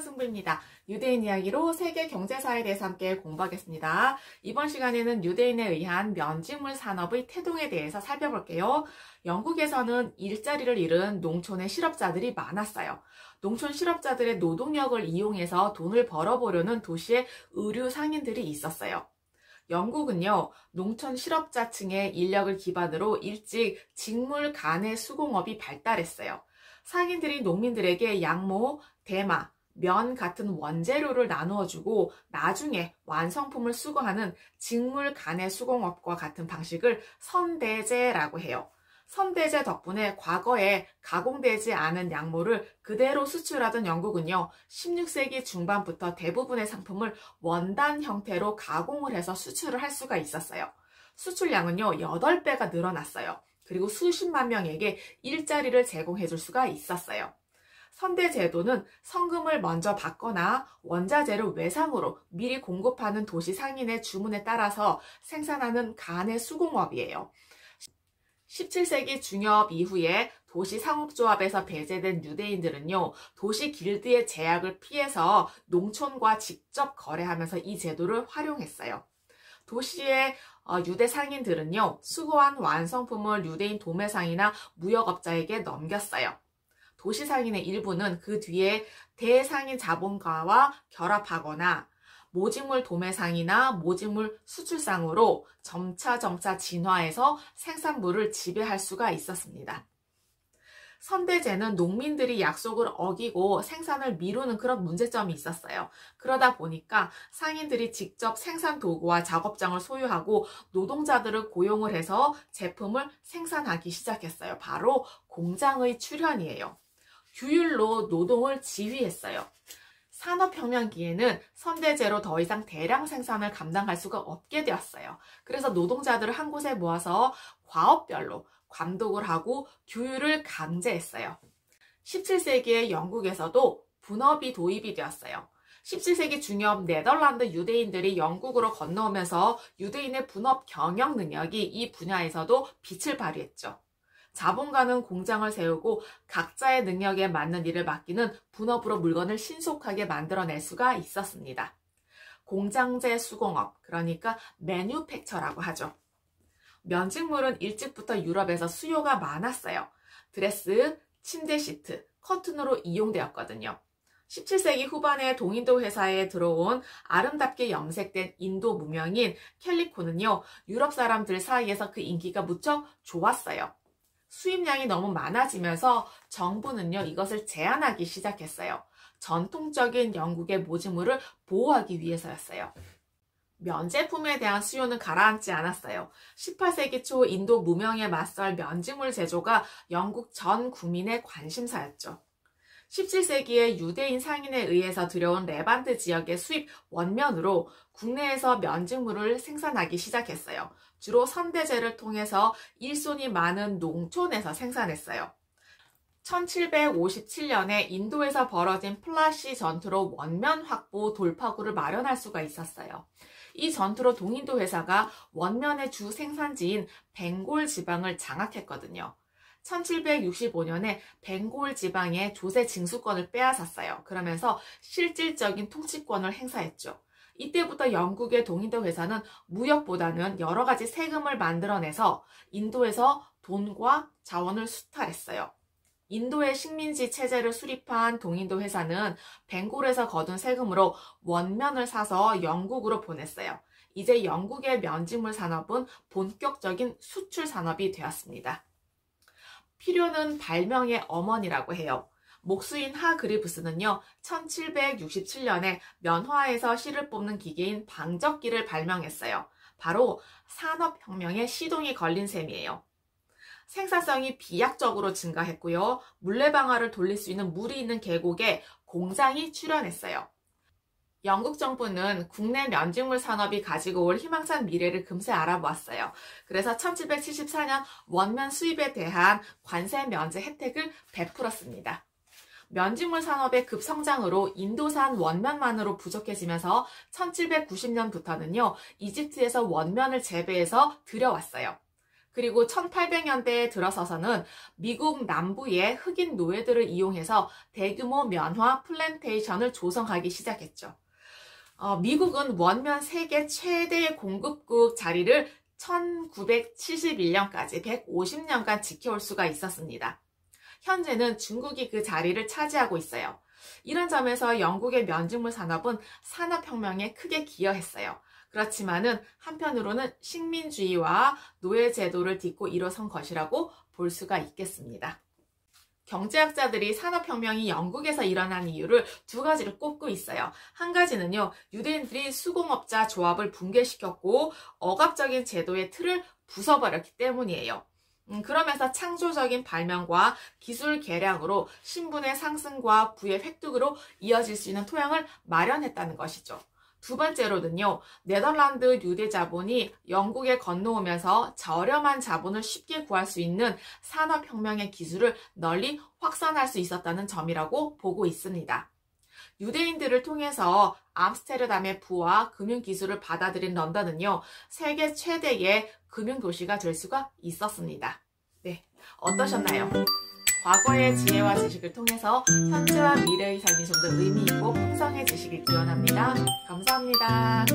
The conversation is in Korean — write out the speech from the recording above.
승부입니다. 유대인 이야기로 세계 경제사에 대해서 함께 공부하겠습니다. 이번 시간에는 유대인에 의한 면직물 산업의 태동에 대해서 살펴볼게요. 영국에서는 일자리를 잃은 농촌의 실업자들이 많았어요. 농촌 실업자들의 노동력을 이용해서 돈을 벌어보려는 도시의 의류 상인들이 있었어요. 영국은요, 농촌 실업자층의 인력을 기반으로 일찍 직물 간의 수공업이 발달했어요. 상인들이 농민들에게 양모, 대마, 면 같은 원재료를 나누어주고 나중에 완성품을 수거하는 직물 간의 수공업과 같은 방식을 선대제라고 해요. 선대제 덕분에 과거에 가공되지 않은 양모를 그대로 수출하던 영국은요, 16세기 중반부터 대부분의 상품을 원단 형태로 가공을 해서 수출을 할 수가 있었어요. 수출량은요, 8배가 늘어났어요. 그리고 수십만 명에게 일자리를 제공해 줄 수가 있었어요. 선대 제도는 성금을 먼저 받거나 원자재를 외상으로 미리 공급하는 도시 상인의 주문에 따라서 생산하는 간의 수공업이에요. 17세기 중엽 이후에 도시 상업조합에서 배제된 유대인들은요, 도시 길드의 제약을 피해서 농촌과 직접 거래하면서 이 제도를 활용했어요. 도시의 유대 상인들은요, 수거한 완성품을 유대인 도매상이나 무역업자에게 넘겼어요. 도시 상인의 일부는 그 뒤에 대상인 자본가와 결합하거나 모직물 도매상이나 모직물 수출상으로 점차 진화해서 생산물을 지배할 수가 있었습니다. 선대제는 농민들이 약속을 어기고 생산을 미루는 그런 문제점이 있었어요. 그러다 보니까 상인들이 직접 생산 도구와 작업장을 소유하고 노동자들을 고용을 해서 제품을 생산하기 시작했어요. 바로 공장의 출현이에요. 규율로 노동을 지휘했어요. 산업혁명기에는 선대제로 더 이상 대량 생산을 감당할 수가 없게 되었어요. 그래서 노동자들을 한 곳에 모아서 과업별로 감독을 하고 규율을 강제했어요. 17세기의 영국에서도 분업이 도입이 되었어요. 17세기 중엽 네덜란드 유대인들이 영국으로 건너오면서 유대인의 분업 경영 능력이 이 분야에서도 빛을 발휘했죠. 자본가는 공장을 세우고 각자의 능력에 맞는 일을 맡기는 분업으로 물건을 신속하게 만들어낼 수가 있었습니다. 공장제 수공업, 그러니까 매뉴팩처라고 하죠. 면직물은 일찍부터 유럽에서 수요가 많았어요. 드레스, 침대 시트, 커튼으로 이용되었거든요. 17세기 후반에 동인도 회사에 들어온 아름답게 염색된 인도 무명인 캘리코는요, 유럽 사람들 사이에서 그 인기가 무척 좋았어요. 수입량이 너무 많아지면서 정부는요, 이것을 제한하기 시작했어요. 전통적인 영국의 모직물을 보호하기 위해서였어요. 면제품에 대한 수요는 가라앉지 않았어요. 18세기 초 인도 무명에 맞설 면직물 제조가 영국 전 국민의 관심사였죠. 17세기에 유대인 상인에 의해서 들여온 레반트 지역의 수입 원면으로 국내에서 면직물을 생산하기 시작했어요. 주로 선대제를 통해서 일손이 많은 농촌에서 생산했어요. 1757년에 인도에서 벌어진 플라시 전투로 원면 확보 돌파구를 마련할 수가 있었어요. 이 전투로 동인도 회사가 원면의 주 생산지인 벵골 지방을 장악했거든요. 1765년에 벵골 지방의 조세 징수권을 빼앗았어요. 그러면서 실질적인 통치권을 행사했죠. 이때부터 영국의 동인도 회사는 무역보다는 여러 가지 세금을 만들어내서 인도에서 돈과 자원을 수탈했어요. 인도의 식민지 체제를 수립한 동인도 회사는 벵골에서 거둔 세금으로 원면을 사서 영국으로 보냈어요. 이제 영국의 면직물 산업은 본격적인 수출 산업이 되었습니다. 필요는 발명의 어머니라고 해요. 목수인 하그리브스는요, 1767년에 면화에서 실을 뽑는 기계인 방적기를 발명했어요. 바로 산업혁명의 시동이 걸린 셈이에요. 생산성이 비약적으로 증가했고요. 물레방아를 돌릴 수 있는 물이 있는 계곡에 공장이 출현했어요. 영국 정부는 국내 면직물 산업이 가지고 올 희망찬 미래를 금세 알아보았어요. 그래서 1774년 원면 수입에 대한 관세 면제 혜택을 베풀었습니다. 면직물 산업의 급성장으로 인도산 원면만으로 부족해지면서 1790년부터는요, 이집트에서 원면을 재배해서 들여왔어요. 그리고 1800년대에 들어서서는 미국 남부의 흑인 노예들을 이용해서 대규모 면화 플랜테이션을 조성하기 시작했죠. 미국은 원면 세계 최대의 공급국 자리를 1971년까지 150년간 지켜올 수가 있었습니다. 현재는 중국이 그 자리를 차지하고 있어요. 이런 점에서 영국의 면직물 산업은 산업혁명에 크게 기여했어요. 그렇지만은 한편으로는 식민주의와 노예제도를 딛고 일어선 것이라고 볼 수가 있겠습니다. 경제학자들이 산업혁명이 영국에서 일어난 이유를 두 가지를 꼽고 있어요. 한 가지는요, 유대인들이 수공업자 조합을 붕괴시켰고 억압적인 제도의 틀을 부숴버렸기 때문이에요. 그러면서 창조적인 발명과 기술 개량으로 신분의 상승과 부의 획득으로 이어질 수 있는 토양을 마련했다는 것이죠. 두 번째로는요, 네덜란드 유대 자본이 영국에 건너오면서 저렴한 자본을 쉽게 구할 수 있는 산업혁명의 기술을 널리 확산할 수 있었다는 점이라고 보고 있습니다. 유대인들을 통해서 암스테르담의 부와 금융기술을 받아들인 런던은요, 세계 최대의 금융도시가 될 수가 있었습니다. 네, 어떠셨나요? 과거의 지혜와 지식을 통해서 현재와 미래의 삶이 좀 더 의미있고 풍성해지시길 기원합니다. 감사합니다.